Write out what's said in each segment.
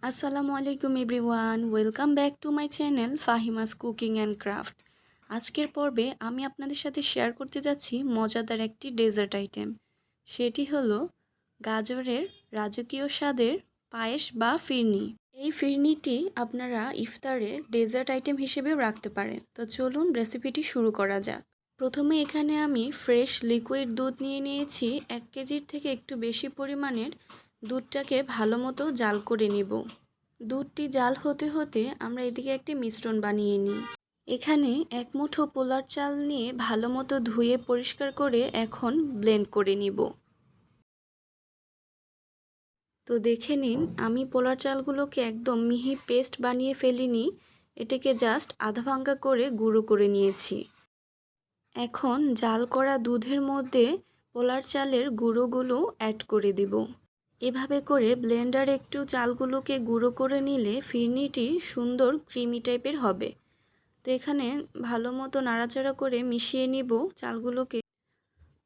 আসসালামু আলাইকুম everyone, welcome back to my channel Fahima's cooking and craft. আজকের পর্বে আমি আপনাদের সাথে শেয়ার করতে যাচ্ছি মজাদার একটি ডেজার্ট আইটেম। সেটি হলো গাজরের রাজকীয় স্বাদের পায়েস বা ফিরনি। এই ফিরনিটি আপনারা ইফতারে ডেজার্ট আইটেম হিসেবেও রাখতে পারেন। তো চলুন রেসিপিটি শুরু করা যাক। প্রথমে এখানে আমি ফ্রেশ লিকুইড দুধ নিয়ে নিয়েছি। 1 কেজির থেকে একটু বেশি পরিমাণের দুধটাকে ভালো মতো জাল করে নিব। দুধটি জাল হতে হতে আমরা এদিকে একটি মিশ্রণ বানিয়ে নিই। এখানে 1 মুঠো পোলার চাল নিয়ে ভালো মতো ধুয়ে পরিষ্কার করে এখন ব্লেন্ড করে নিব। তো দেখে নিন, আমি পোলার চালগুলোকে একদম মিহি পেস্ট বানিয়ে ফেলিনি, এটাকে জাস্ট আধা ভাঙ্গা করে গুঁড়ো করে নিয়েছি। এখন জাল করা দুধের মধ্যে পোলার চালের গুঁড়োগুলো অ্যাড করে দিব। এভাবে করে ব্লেন্ডারে একটু চালগুলোকে গুঁড়ো করে নিলে ফিরনিটি সুন্দর ক্রিমি টাইপের হবে। তো এখানে ভালো মতো নাড়াচাড়া করে মিশিয়ে নিব চালগুলোকে।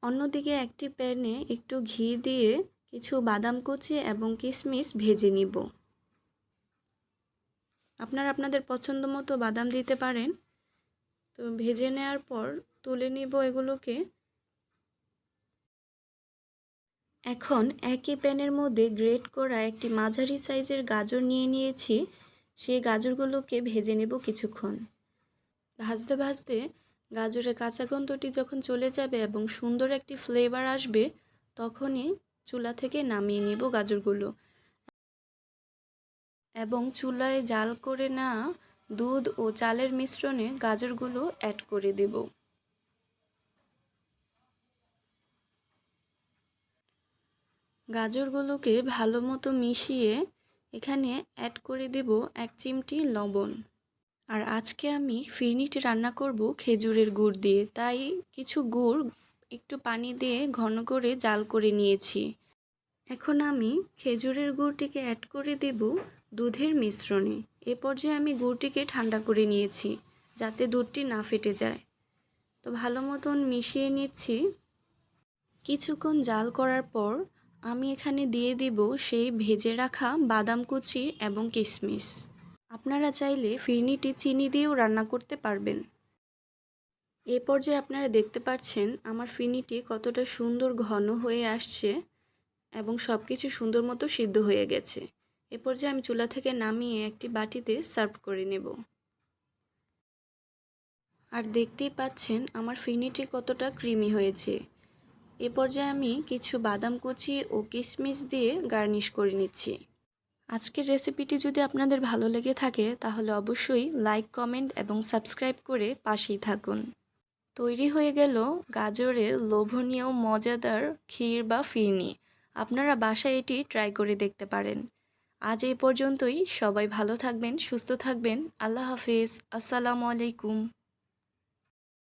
অন্যদিকে একটি প্যানে একটু ঘি দিয়ে কিছু বাদাম কুচি এবং কিশমিশ ভেজে নিব। আপনারা আপনাদের পছন্দ মতো বাদাম দিতে পারেন। তো ভেজে নেওয়ার পর তুলে নিব এগুলোকে। এখন একই প্যানের মধ্যে গ্রেট করা একটি মাঝারি সাইজের গাজর নিয়ে নিয়েছি। সেই গাজরগুলোকে ভেজে নেব কিছুক্ষণ। ভাজতে ভাজতে গাজরের কাঁচা গন্ধটি যখন চলে যাবে এবং সুন্দর একটি ফ্লেভার আসবে, তখনই চুলা থেকে নামিয়ে নেব গাজরগুলো এবং চুলায় জাল করে নেওয়া দুধ ও চালের মিশ্রণে গাজরগুলো অ্যাড করে দেব। গাজরগুলোকে ভালো মতো মিশিয়ে এখানে অ্যাড করে দেব 1 চিমটি লবণ। আর আজকে আমি ফিরনিটি রান্না করব খেজুরের গুড় দিয়ে, তাই কিছু গুড় একটু পানি দিয়ে ঘন করে জাল করে নিয়েছি। এখন আমি খেজুরের গুড়টিকে অ্যাড করে দেব দুধের মিশ্রণে। এ পর্যায়ে আমি গুড়টিকে ঠান্ডা করে নিয়েছি যাতে দুধটি না ফেটে যায়। তো ভালো মতন মিশিয়ে নিচ্ছি। কিছুক্ষণ জাল করার পর আমি এখানে দিয়ে দিব সেই ভেজে রাখা বাদাম কুচি এবং কিশমিশ। আপনারা চাইলে ফিরনিটি চিনি দিয়েও রান্না করতে পারবেন। এ পর্যায়ে আপনারা দেখতে পাচ্ছেন আমার ফিরনিটি কতটা সুন্দর ঘন হয়ে আসছে এবং সব কিছু সুন্দর মতো সিদ্ধ হয়ে গেছে। এ পর্যায়ে আমি চুলা থেকে নামিয়ে একটি বাটিতে সার্ভ করে নেব। আর দেখতেই পাচ্ছেন আমার ফিরনিটি কতটা ক্রিমি হয়েছে। এ পর্যায়ে আমি কিছু বাদাম কুচি ও কিশমিশ দিয়ে গার্নিশ করে নিচ্ছি। আজকের রেসিপিটি যদি আপনাদের ভালো লেগে থাকে তাহলে অবশ্যই লাইক, কমেন্ট এবং সাবস্ক্রাইব করে পাশেই থাকুন। তৈরি হয়ে গেল গাজরের লোভনীয় মজাদার ক্ষীর বা ফিরনি। আপনারা বাসায় এটি ট্রাই করে দেখতে পারেন। আজ এই পর্যন্তই। সবাই ভালো থাকবেন, সুস্থ থাকবেন। আল্লাহ হাফেজ। আসসালামু আলাইকুম।